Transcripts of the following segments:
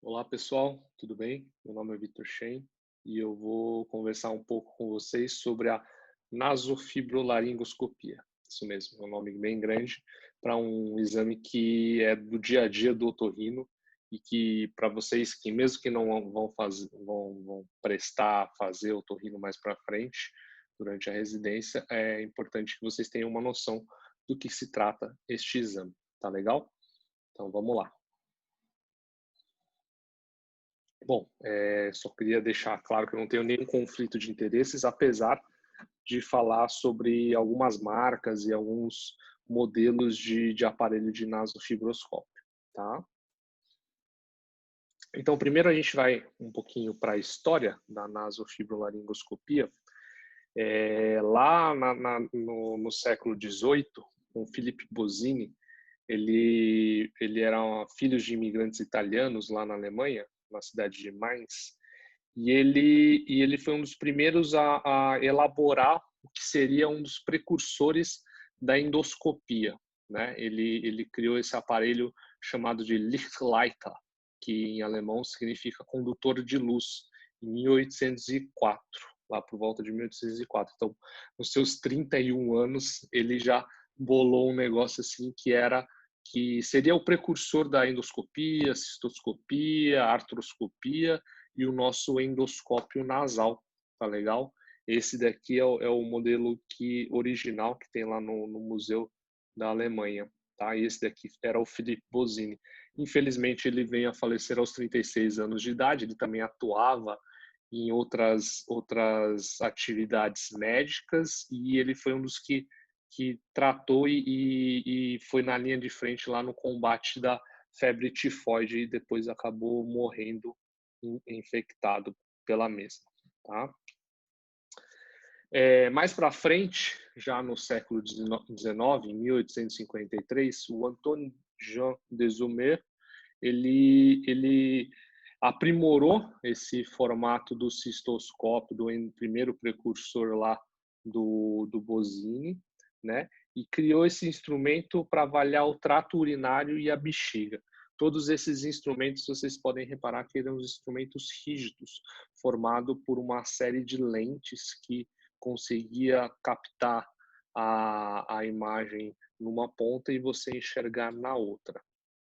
Olá pessoal, tudo bem? Meu nome é Vitor Shen e eu vou conversar um pouco com vocês sobre a nasofibrolaringoscopia. Isso mesmo, é um nome bem grande para um exame que é do dia a dia do otorrino e que para vocês que mesmo que não vão fazer, vão prestar fazer otorrino mais para frente durante a residência, é importante que vocês tenham uma noção do que se trata este exame, tá legal? Então vamos lá. Bom, só queria deixar claro que eu não tenho nenhum conflito de interesses, apesar de falar sobre algumas marcas e alguns modelos de aparelho de nasofibroscópio, tá? Então, primeiro a gente vai um pouquinho para a história da nasofibrolaringoscopia. Lá no século XVIII, com Philippe Bozzini, ele era filho de imigrantes italianos lá na Alemanha, na cidade de Mainz, e ele foi um dos primeiros a elaborar o que seria um dos precursores da endoscopia, né? Ele criou esse aparelho chamado de Lichtleiter, que em alemão significa condutor de luz, em 1804, lá por volta de 1804. Então, nos seus 31 anos, ele já bolou um negócio assim que seria o precursor da endoscopia, cistoscopia, artroscopia e o nosso endoscópio nasal, tá legal? Esse daqui é o modelo original que tem lá no Museu da Alemanha, tá? E esse daqui era o Philippe Bozzini. Infelizmente, ele veio a falecer aos 36 anos de idade, ele também atuava em outras atividades médicas e ele foi um dos que tratou e foi na linha de frente lá no combate da febre tifoide e depois acabou morrendo infectado pela mesma, tá? Mais para frente, já no século XIX, em 1853, o Antoine Jean Desumer ele aprimorou esse formato do cistoscópio, do primeiro precursor lá do Bozzini, né? E criou esse instrumento para avaliar o trato urinário e a bexiga. Todos esses instrumentos, vocês podem reparar que eram instrumentos rígidos, formado por uma série de lentes que conseguia captar a imagem numa ponta e você enxergar na outra,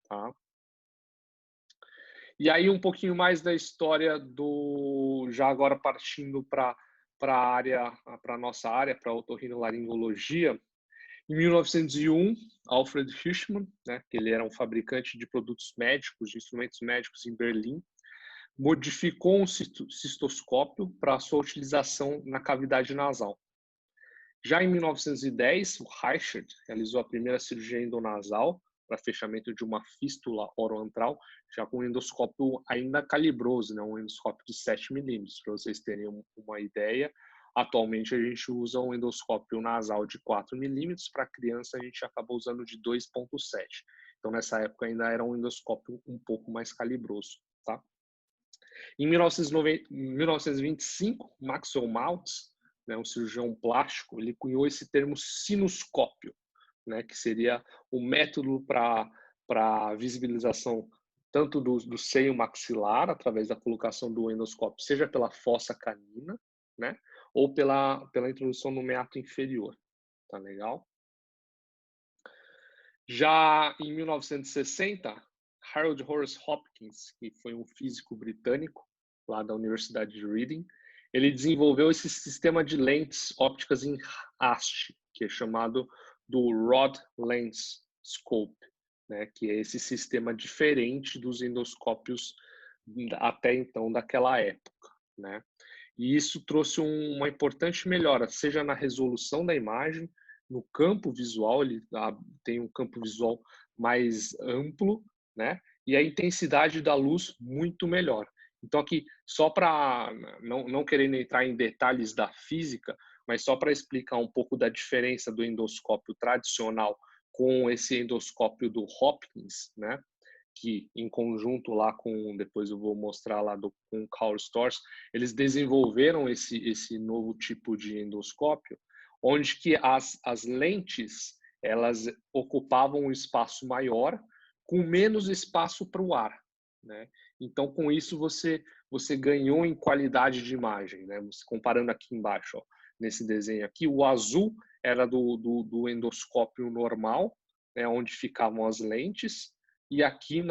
tá? E aí um pouquinho mais da história já agora partindo para a nossa área, para a otorrinolaringologia. Em 1901, Alfred Hirschman, né, que ele era um fabricante de produtos médicos, de instrumentos médicos em Berlim, modificou um cistoscópio para sua utilização na cavidade nasal. Já em 1910, o Reichert realizou a primeira cirurgia endonasal para fechamento de uma fístula oroantral, já com um endoscópio ainda calibroso, né? Um endoscópio de 7 milímetros, para vocês terem uma ideia. Atualmente a gente usa um endoscópio nasal de 4 milímetros, para criança a gente acabou usando de 2,7. Então nessa época ainda era um endoscópio um pouco mais calibroso, tá? Em 1925, Maxwell Maltz, né, um cirurgião plástico, ele cunhou esse termo sinuscópio, né, que seria o método para visibilização tanto do seio maxilar, através da colocação do endoscópio, seja pela fossa canina, né, ou pela introdução no meato inferior. Tá legal? Já em 1960, Harold Horace Hopkins, que foi um físico britânico lá da Universidade de Reading, ele desenvolveu esse sistema de lentes ópticas em haste, que é chamado do Rod Lens Scope, né, que é esse sistema diferente dos endoscópios até então daquela época, né? E isso trouxe uma importante melhora, seja na resolução da imagem, no campo visual, ele tem um campo visual mais amplo, né? E a intensidade da luz muito melhor. Então aqui, só para não querendo entrar em detalhes da física, mas só para explicar um pouco da diferença do endoscópio tradicional com esse endoscópio do Hopkins, né? Que em conjunto lá com, depois eu vou mostrar lá com o Karl Storz, eles desenvolveram esse novo tipo de endoscópio, onde que as lentes elas ocupavam um espaço maior, com menos espaço para o ar, né? Então, com isso, você ganhou em qualidade de imagem, né? Comparando aqui embaixo, ó, nesse desenho aqui, o azul era do endoscópio normal, né, onde ficavam as lentes, e aqui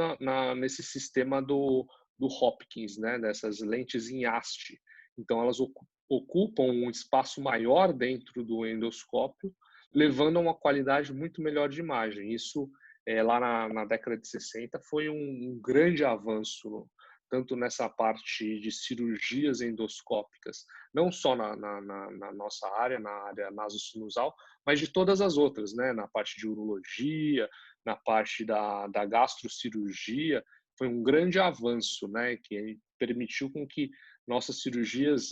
nesse sistema do Hopkins, né, dessas lentes em haste. Então, elas ocupam um espaço maior dentro do endoscópio, levando a uma qualidade muito melhor de imagem. Isso, lá na década de 60, foi um grande avanço, tanto nessa parte de cirurgias endoscópicas, não só na nossa área, na área nasosinusal, mas de todas as outras, né? Na parte de urologia, na parte da gastrocirurgia, foi um grande avanço, né? Que permitiu com que nossas cirurgias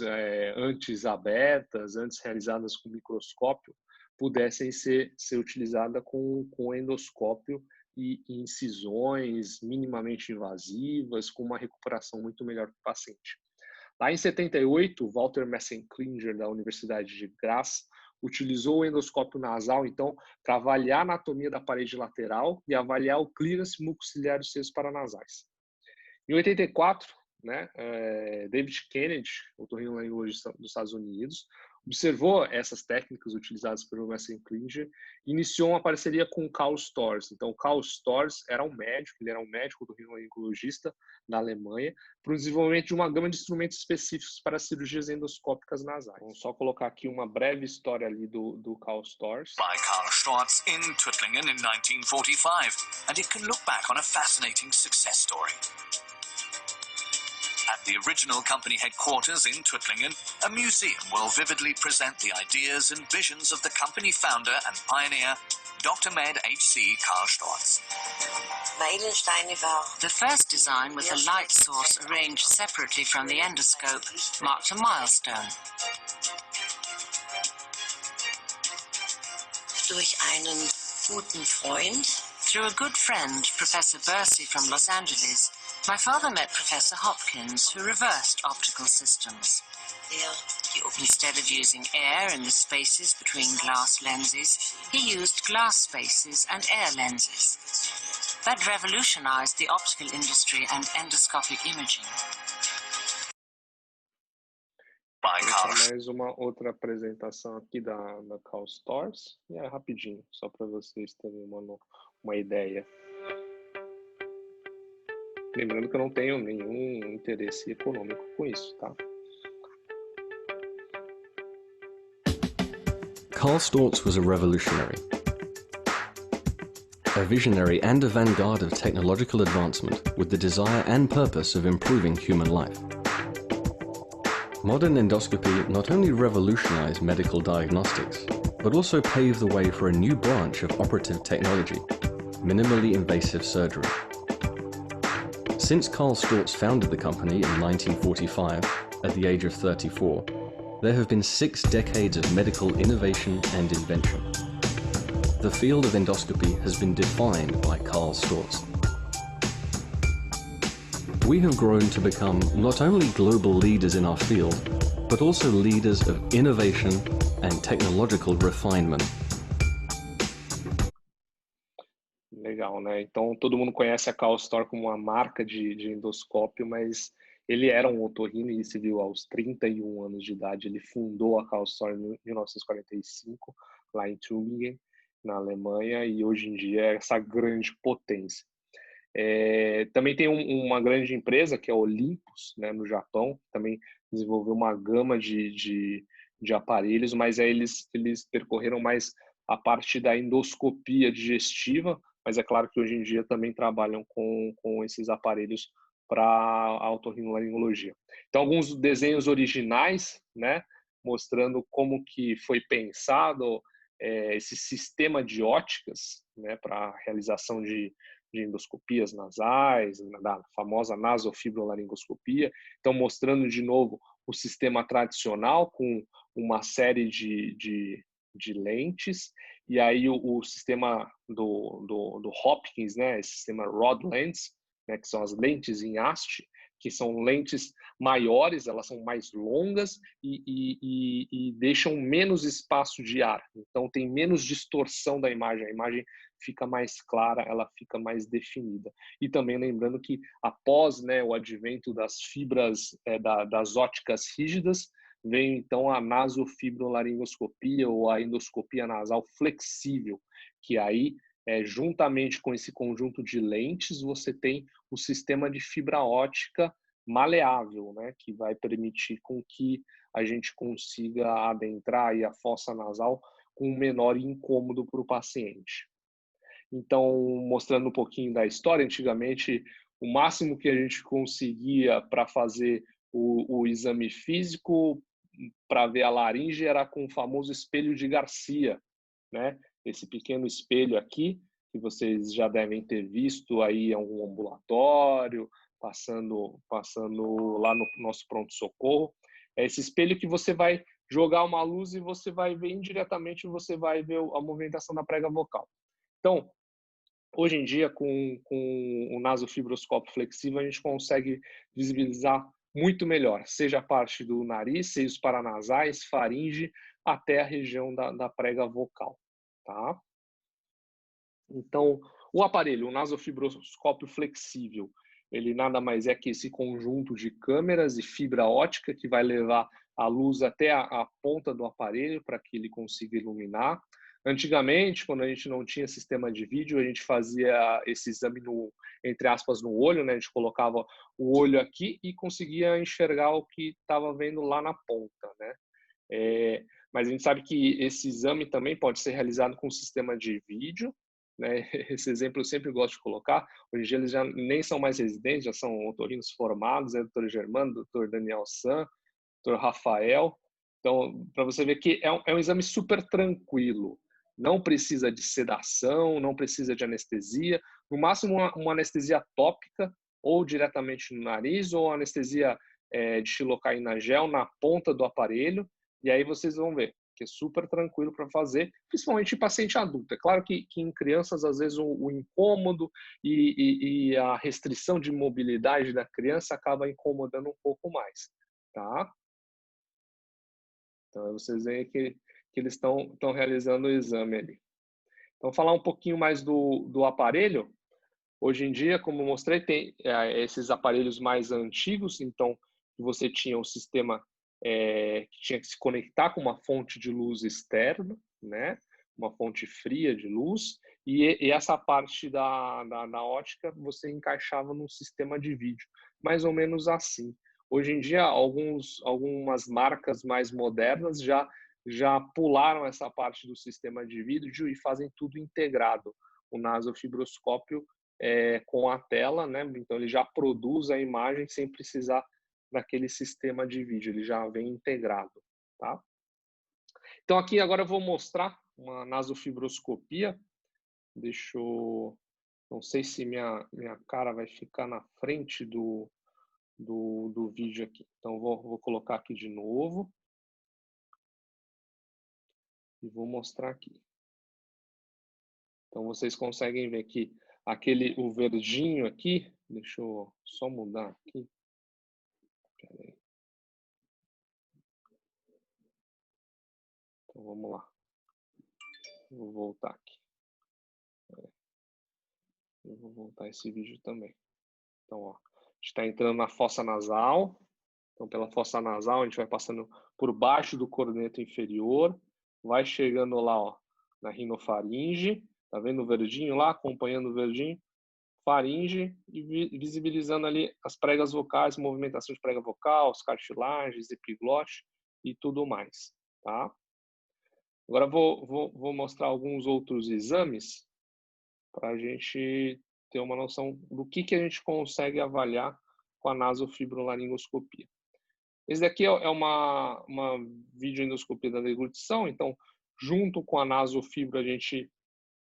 antes abertas, antes realizadas com microscópio, pudessem ser utilizadas com endoscópio e incisões minimamente invasivas, com uma recuperação muito melhor para o paciente. Lá em 78, Walter Messenklinger, da Universidade de Graz, utilizou o endoscópio nasal, então, para avaliar a anatomia da parede lateral e avaliar o clearance mucociliar dos seios paranasais. Em 84, né, David Kennedy, otorrinolaringologista dos Estados Unidos, observou essas técnicas utilizadas pelo Messenklinger e iniciou uma parceria com Karl Storz. Então, Karl Storz era um médico, ele era um médico otorrinolaringologista da Alemanha, para o desenvolvimento de uma gama de instrumentos específicos para cirurgias endoscópicas nasais. Vamos só colocar aqui uma breve história ali do Karl Storz. By Karl Storz in Tuttlingen in 1945, and it can look back on a fascinating success story. At the original company headquarters in Tuttlingen, a museum will vividly present the ideas and visions of the company founder and pioneer, Dr. Med H.C. Karl Storz. The first design with a light source arranged separately from the endoscope marked a milestone. Durch einen guten Freund, through a good friend, Professor Bursey from Los Angeles, my father met Professor Hopkins, who reversed optical systems. Instead of using air in the spaces between glass lenses, he used glass spaces and air lenses. That revolutionized the optical industry and endoscopic imaging. Mais uma outra apresentação aqui da Karl Storz, e é rapidinho, só para vocês terem uma ideia. Lembrando que eu não tenho nenhum interesse econômico com isso, tá? Karl Storz was a revolutionary, a visionary and a vanguard of technological advancement with the desire and purpose of improving human life. Modern endoscopy not only revolutionized medical diagnostics, but also paved the way for a new branch of operative technology, minimally invasive surgery. Since Karl Storz founded the company in 1945, at the age of 34, there have been 6 decades of medical innovation and invention. The field of endoscopy has been defined by Karl Storz. We have grown to become not only global leaders in our field, but also leaders of innovation and technological refinement. Legal, né? Então, todo mundo conhece a Karl Storz como uma marca de endoscópio, mas ele era um otorrinolaringologista aos 31 anos de idade. Ele fundou a Karl Storz em 1945, lá em Tübingen, na Alemanha, e hoje em dia é essa grande potência. Também tem uma grande empresa, que é a Olympus, né, no Japão, também desenvolveu uma gama de aparelhos, mas aí eles percorreram mais a parte da endoscopia digestiva, mas é claro que hoje em dia também trabalham com esses aparelhos para a otorrinolaringologia. Então, alguns desenhos originais, né, mostrando como que foi pensado esse sistema de óticas, né, para a realização de endoscopias nasais, da famosa nasofibrolaringoscopia. Então, mostrando de novo o sistema tradicional com uma série de lentes, e aí o sistema do Hopkins, né, esse sistema rod lens, né, que são as lentes em haste, que são lentes maiores, elas são mais longas e deixam menos espaço de ar. Então, tem menos distorção da imagem. A imagem fica mais clara, ela fica mais definida. E também lembrando que após, né, o advento das fibras, das óticas rígidas, vem então a nasofibrolaringoscopia ou a endoscopia nasal flexível, que aí, juntamente com esse conjunto de lentes, você tem o sistema de fibra ótica maleável, né, que vai permitir com que a gente consiga adentrar aí a fossa nasal com um menor incômodo para o paciente. Então, mostrando um pouquinho da história, antigamente o máximo que a gente conseguia para fazer o exame físico para ver a laringe era com o famoso espelho de Garcia, né? Esse pequeno espelho aqui, que vocês já devem ter visto aí em algum ambulatório, passando lá no nosso pronto-socorro. É esse espelho que você vai jogar uma luz e você vai ver indiretamente, você vai ver a movimentação da prega vocal. Então, hoje em dia, com o nasofibroscópio flexível, a gente consegue visibilizar muito melhor, seja a parte do nariz, seja os paranasais, faringe, até a região da prega vocal, tá? Então, o aparelho, o nasofibroscópio flexível, ele nada mais é que esse conjunto de câmeras e fibra ótica que vai levar a luz até a ponta do aparelho para que ele consiga iluminar. Antigamente, quando a gente não tinha sistema de vídeo, a gente fazia esse exame entre aspas, no olho, né? A gente colocava o olho aqui e conseguia enxergar o que estava vendo lá na ponta, né? Mas a gente sabe que esse exame também pode ser realizado com sistema de vídeo, né? Esse exemplo eu sempre gosto de colocar. Hoje em dia eles já nem são mais residentes, já são otorinos formados, né? Doutor Germano, doutor Daniel San, doutor Rafael. Então, para você ver que é um exame super tranquilo. Não precisa de sedação, não precisa de anestesia. No máximo, uma anestesia tópica, ou diretamente no nariz, ou anestesia de xilocaína gel na ponta do aparelho. E aí vocês vão ver que é super tranquilo para fazer, principalmente em paciente adulto. É claro que em crianças, às vezes, o incômodo e a restrição de mobilidade da criança acaba incomodando um pouco mais, tá? Então, vocês veem que eles estão realizando o exame ali. Então, falar um pouquinho mais do aparelho. Hoje em dia, como eu mostrei, tem esses aparelhos mais antigos, então, você tinha um sistema que tinha que se conectar com uma fonte de luz externa, né? Uma fonte fria de luz, e essa parte da ótica você encaixava num sistema de vídeo, mais ou menos assim. Hoje em dia, algumas marcas mais modernas já pularam essa parte do sistema de vídeo e fazem tudo integrado. O nasofibroscópio com a tela, né? Então ele já produz a imagem sem precisar daquele sistema de vídeo, ele já vem integrado, tá? Então aqui agora eu vou mostrar uma nasofibroscopia. Deixa eu... Não sei se minha cara vai ficar na frente do vídeo aqui. Então vou colocar aqui de novo. E vou mostrar aqui. Então vocês conseguem ver que o verdinho aqui, deixa eu só mudar aqui. Peraí. Então vamos lá. Vou voltar aqui. Eu vou voltar esse vídeo também. Então, ó, a gente está entrando na fossa nasal. Então, pela fossa nasal, a gente vai passando por baixo do corneto inferior, vai chegando lá, ó, na rinofaringe. Tá vendo o verdinho lá? Acompanhando o verdinho. Faringe e visibilizando ali as pregas vocais, movimentação de prega vocal, as cartilagens, epiglote e tudo mais, tá? Agora vou mostrar alguns outros exames para a gente ter uma noção do que a gente consegue avaliar com a nasofibrolaringoscopia. Esse daqui é uma videoendoscopia da deglutição, então, junto com a nasofibra, a gente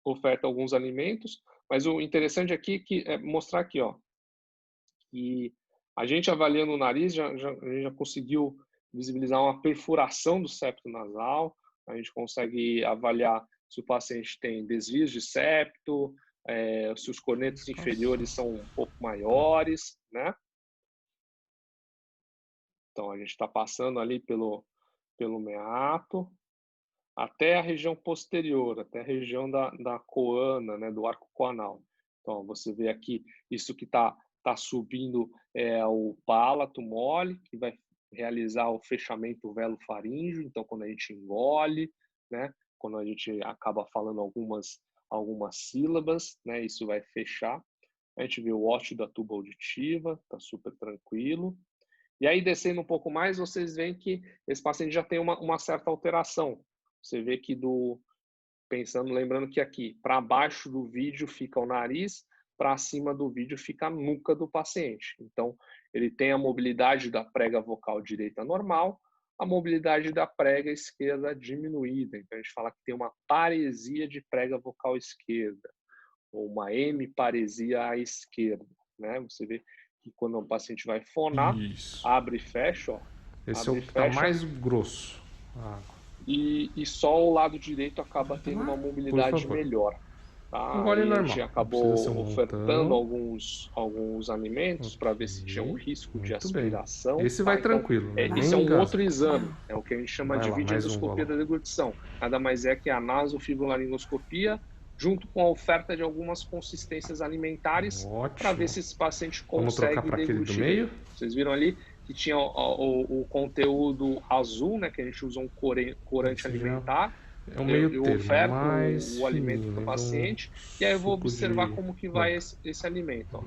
oferta alguns alimentos, mas o interessante aqui é mostrar aqui, ó, que a gente avaliando o nariz, a gente já conseguiu visibilizar uma perfuração do septo nasal, a gente consegue avaliar se o paciente tem desvios de septo, se os cornetos inferiores são um pouco maiores, né? Então, a gente está passando ali pelo meato. até a região posterior, até a região da coana, né, do arco coanal. Então, você vê aqui, isso que está subindo é o pálato mole, que vai realizar o fechamento velo-faríngeo. Então, quando a gente engole, né, quando a gente acaba falando algumas sílabas, né, isso vai fechar. A gente vê o ósseo da tuba auditiva, está super tranquilo. E aí, descendo um pouco mais, vocês veem que esse paciente já tem uma certa alteração. Você vê que lembrando que aqui, para baixo do vídeo fica o nariz, para cima do vídeo fica a nuca do paciente. Então, ele tem a mobilidade da prega vocal direita normal, a mobilidade da prega esquerda diminuída. Então, a gente fala que tem uma paresia de prega vocal esquerda, ou uma hemiparesia à esquerda, né? Você vê que quando o paciente vai fonar, Isso. abre e fecha, ó. Esse abre é o que está mais grosso. E só o lado direito acaba tendo uma mobilidade melhor. Tá? Engole normal. A gente acabou ofertando alguns alimentos para ver se tinha um risco de aspiração. Bem. Esse vai tranquilo. Então, esse é um outro exame, é o que a gente chama de videoendoscopia da deglutição. Nada mais é que a nasofibrolaringoscopia junto com a oferta de algumas consistências alimentares para ver se esse paciente consegue deglutir. Do meio. Vocês viram ali que tinha o conteúdo azul, né, que a gente usa um corante alimentar. Eu oferto o alimento para o paciente e aí eu vou observar como que vai esse alimento. Ó.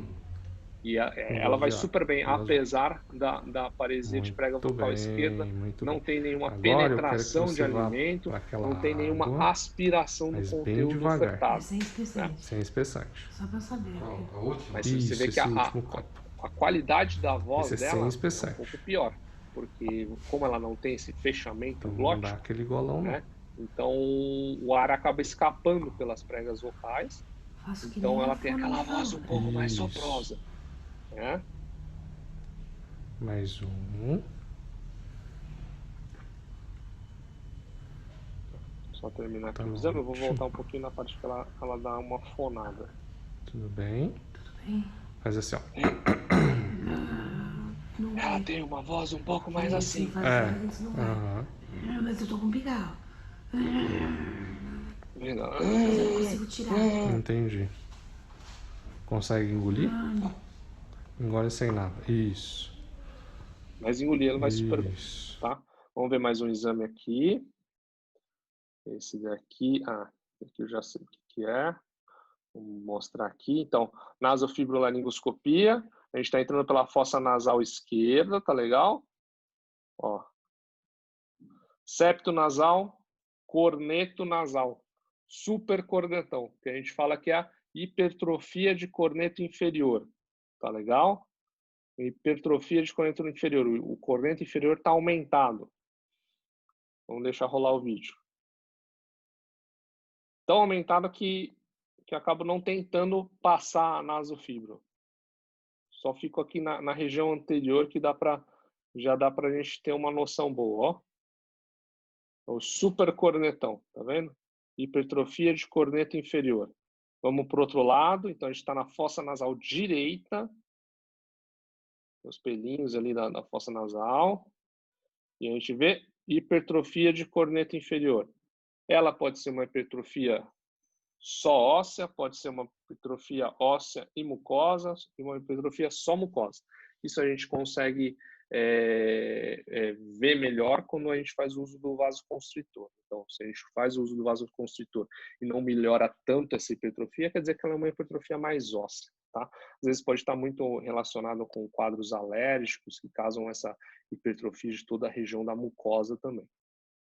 E ela vai super bem, apesar da paresia de prega vocal esquerda, não tem nenhuma penetração de alimento, não tem nenhuma aspiração do conteúdo ofertado. Sem espessante. Só para saber. Mas você vê que a qualidade da voz dela é um pouco pior, porque como ela não tem esse fechamento glótico, aquele golão, né? Então o ar acaba escapando pelas pregas vocais, então ela tem aquela voz um pouco mais soprosa. É. Mais um. Só terminar aqui o exame, eu vou voltar um pouquinho na parte que ela dá uma fonada. Tudo bem? Faz assim, ó. Ela tem uma voz um pouco mais assim. Mas eu tô com pigarro. Vendo? Mas eu não consigo tirar. Entendi. Consegue engolir? Engole sem nada. Isso. Mas engolir ela vai super bem, tá? Vamos ver mais um exame aqui. Esse daqui, aqui eu já sei o que é. Vou mostrar aqui. Então, nasofibrolaringoscopia. A gente está entrando pela fossa nasal esquerda, tá legal? Ó. Septo nasal, corneto nasal. Super cornetão, que a gente fala que é a hipertrofia de corneto inferior. Tá legal? Hipertrofia de corneto inferior. O corneto inferior está aumentado. Vamos deixar rolar o vídeo. Tão aumentado que acabo não tentando passar a nasofibro. Só fico aqui na região anterior que já dá para a gente ter uma noção boa. Ó. O super cornetão, tá vendo? Hipertrofia de corneto inferior. Vamos para o outro lado. Então, a gente está na fossa nasal direita. Os pelinhos ali da fossa nasal. E a gente vê hipertrofia de corneto inferior. Ela pode ser uma hipertrofia só óssea, pode ser uma hipertrofia óssea e mucosa, e uma hipertrofia só mucosa. Isso a gente consegue ver melhor quando a gente faz uso do vasoconstritor. Então, se a gente faz uso do vasoconstritor e não melhora tanto essa hipertrofia, quer dizer que ela é uma hipertrofia mais óssea. Tá? Às vezes pode estar muito relacionado com quadros alérgicos que causam essa hipertrofia de toda a região da mucosa também.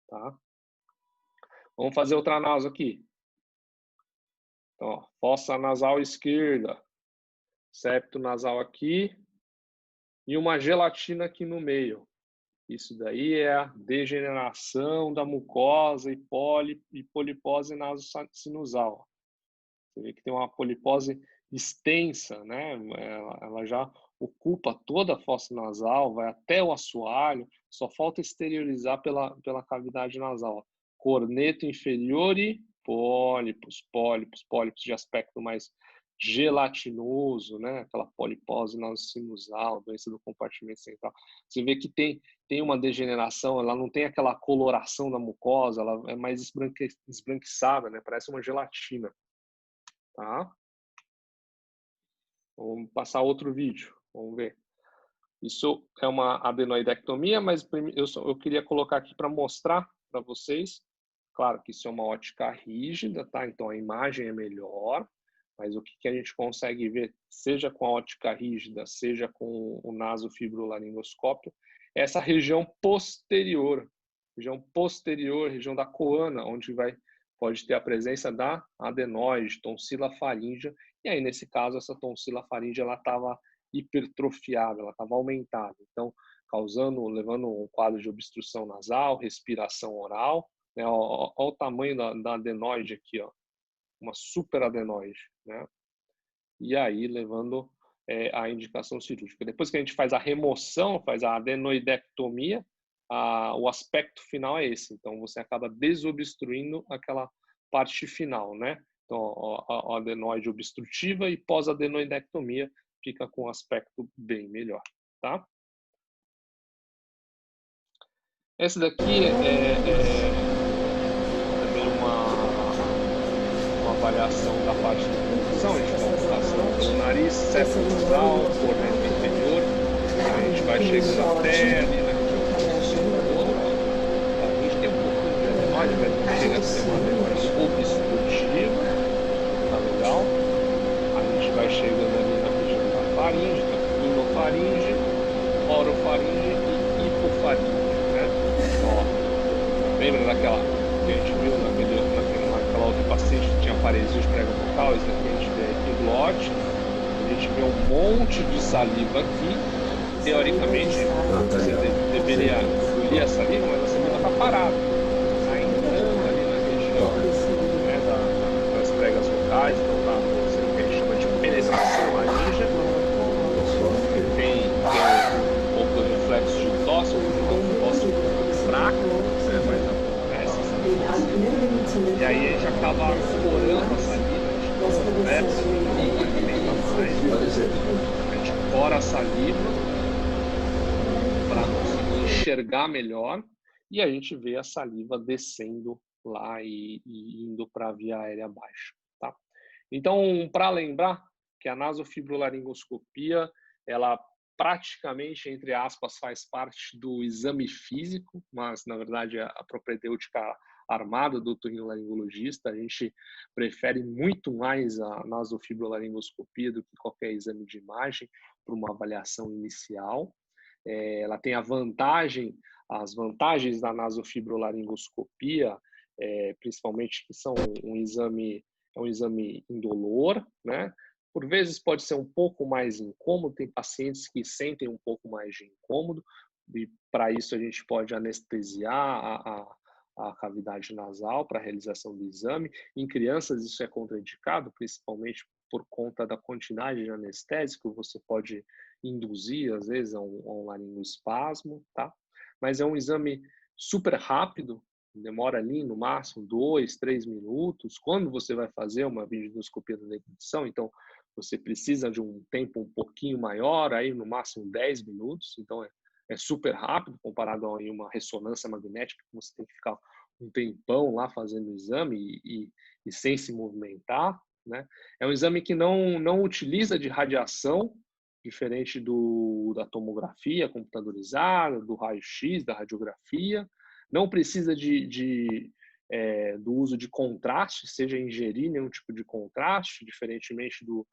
Tá? Vamos fazer outra análise aqui. Então, ó, fossa nasal esquerda, septo nasal aqui e uma gelatina aqui no meio. Isso daí é a degeneração da mucosa e polipose nasosinusal. Você vê que tem uma polipose extensa, né? Ela já ocupa toda a fossa nasal, vai até o assoalho, só falta exteriorizar pela cavidade nasal. Corneto inferior e pólipos de aspecto mais gelatinoso, né? Aquela polipose nasosinusal, doença do compartimento central. Você vê que tem uma degeneração, ela não tem aquela coloração da mucosa, ela é mais esbranquiçada, né? Parece uma gelatina. Tá? Vamos passar outro vídeo, vamos ver. Isso é uma adenoidectomia, mas eu queria colocar aqui para mostrar para vocês. Claro que isso é uma ótica rígida, tá? Então a imagem é melhor, mas o que a gente consegue ver, seja com a ótica rígida, seja com o nasofibrolaringoscópio, é essa região posterior, região da coana, onde pode ter a presença da adenoide, tonsila faríngea, e aí nesse caso essa tonsila faríngea ela estava hipertrofiada, ela estava aumentada, então levando um quadro de obstrução nasal, respiração oral, né? Olha o tamanho da adenoide aqui, ó, uma superadenoide, né? E aí levando a indicação cirúrgica. Depois que a gente faz a remoção, faz a adenoidectomia, o aspecto final é esse. Então você acaba desobstruindo aquela parte final, né? Então a adenoide obstrutiva e pós-adenoidectomia fica com um aspecto bem melhor, tá? Essa daqui é também uma avaliação da parte da condução. A gente tem uma colocação do nariz, septo nasal, corneta inferior. A gente vai chegando até ali na região posterior. A gente tem um pouquinho de adenoide, mas não chega a ser uma adenoide obstrutiva. Tá legal? A gente vai chegando ali na região da faringe, inofaringe, orofaringe e hipofaringe. Lembra daquela que a gente viu naquela outra paciente que tinha paresia de prega bucal? Isso aqui a gente vê epiglote, a gente vê um monte de saliva aqui. Teoricamente, você deveria engolir a saliva, mas a saliva está parada, está entrando ali na região, né, das pregas bucais, então tá, o que a gente chama de penetração laríngea. Tem um pouco de reflexo de tosse, um tosse fraco, né, mas acontece. E aí a gente acaba corando a saliva, a gente cora a saliva para conseguir enxergar melhor e a gente vê a saliva descendo lá e indo para a via aérea baixa, tá? Então, para lembrar que a nasofibrolaringoscopia, ela praticamente, entre aspas, faz parte do exame físico, mas, na verdade, a propedêutica armada do otorrinolaringologista. A gente prefere muito mais a nasofibrolaringoscopia do que qualquer exame de imagem para uma avaliação inicial. Ela tem as vantagens da nasofibrolaringoscopia, principalmente que são um exame indolor, né? Por vezes pode ser um pouco mais incômodo, tem pacientes que sentem um pouco mais de incômodo, e para isso a gente pode anestesiar a cavidade nasal para a realização do exame. Em crianças isso é contraindicado, principalmente por conta da quantidade de anestésico, você pode induzir, às vezes, a um laringoespasmo, tá? Mas é um exame super rápido, demora ali no máximo 2, 3 minutos. Quando você vai fazer uma videoendoscopia da deglutição, então você precisa de um tempo um pouquinho maior, aí no máximo 10 minutos, então é super rápido comparado a uma ressonância magnética, que você tem que ficar um tempão lá fazendo o exame e sem se movimentar, né? É um exame que não utiliza de radiação, diferente da tomografia computadorizada, do raio-x, da radiografia. Não precisa do uso de contraste, seja ingerir nenhum tipo de contraste, diferentemente do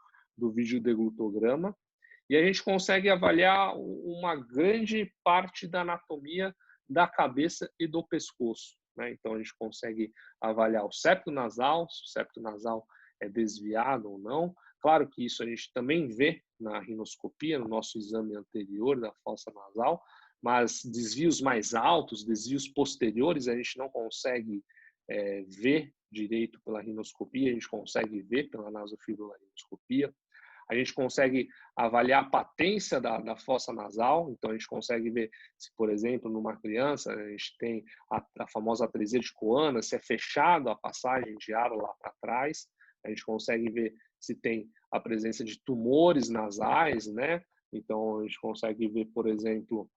videodeglutograma. E a gente consegue avaliar uma grande parte da anatomia da cabeça e do pescoço, né? Então a gente consegue avaliar o septo nasal, se o septo nasal é desviado ou não. Claro que isso a gente também vê na rinoscopia, no nosso exame anterior da fossa nasal, mas desvios mais altos, desvios posteriores, a gente não consegue ver direito pela rinoscopia, a gente consegue ver pela nasofibrolaringoscopia. A gente consegue avaliar a patência da fossa nasal, então a gente consegue ver se, por exemplo, numa criança, a gente tem a famosa atresia de Coana, se é fechado a passagem de ar lá para trás. A gente consegue ver se tem a presença de tumores nasais, né? Então, a gente consegue ver, por exemplo,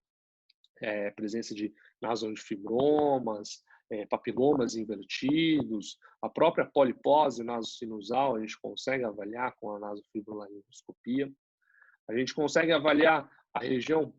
presença de nasofibromas, papilomas invertidos, a própria polipose nasosinusal a gente consegue avaliar com a nasofibrolaringoscopia. A gente consegue avaliar a região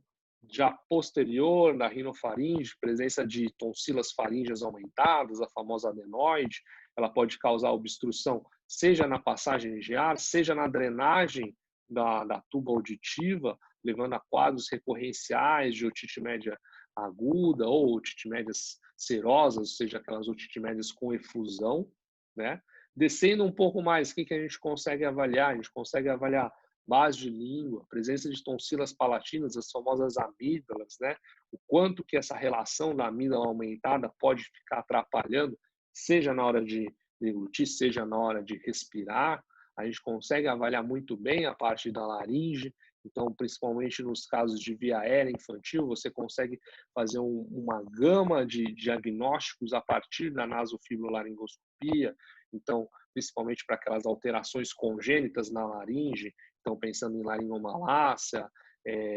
já posterior da rinofaringe, presença de tonsilas faríngeas aumentadas, a famosa adenoide. Ela pode causar obstrução, seja na passagem de ar, seja na drenagem da tuba auditiva, levando a quadros recorrenciais de otite média aguda ou otite médias serosas, ou seja, aquelas otite médias com efusão, né? Descendo um pouco mais, o que a gente consegue avaliar? A gente consegue avaliar base de língua, presença de tonsilas palatinas, as famosas amígdalas, né? O quanto que essa relação da amígdala aumentada pode ficar atrapalhando, seja na hora de deglutir, seja na hora de respirar. A gente consegue avaliar muito bem a parte da laringe, então, principalmente nos casos de via aérea infantil, você consegue fazer uma gama de diagnósticos a partir da nasofibrolaringoscopia, então, principalmente para aquelas alterações congênitas na laringe, então pensando em laringomalácia,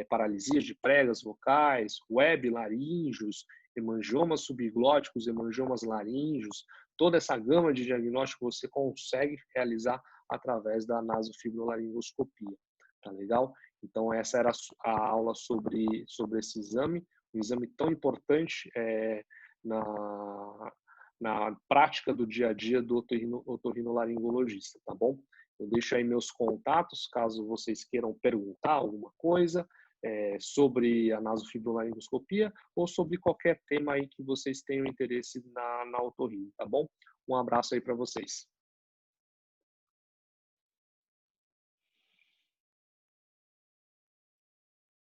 paralisias de pregas vocais, web-laríngeos, hemangiomas subglóticos, hemangiomas laríngeos, toda essa gama de diagnóstico você consegue realizar através da nasofibrolaringoscopia, tá legal? Então essa era a aula sobre esse exame, um exame tão importante na prática do dia a dia do otorrinolaringologista, tá bom? Eu deixo aí meus contatos, caso vocês queiram perguntar alguma coisa sobre a nasofibrolaringoscopia ou sobre qualquer tema aí que vocês tenham interesse na otorrino, tá bom? Um abraço aí para vocês.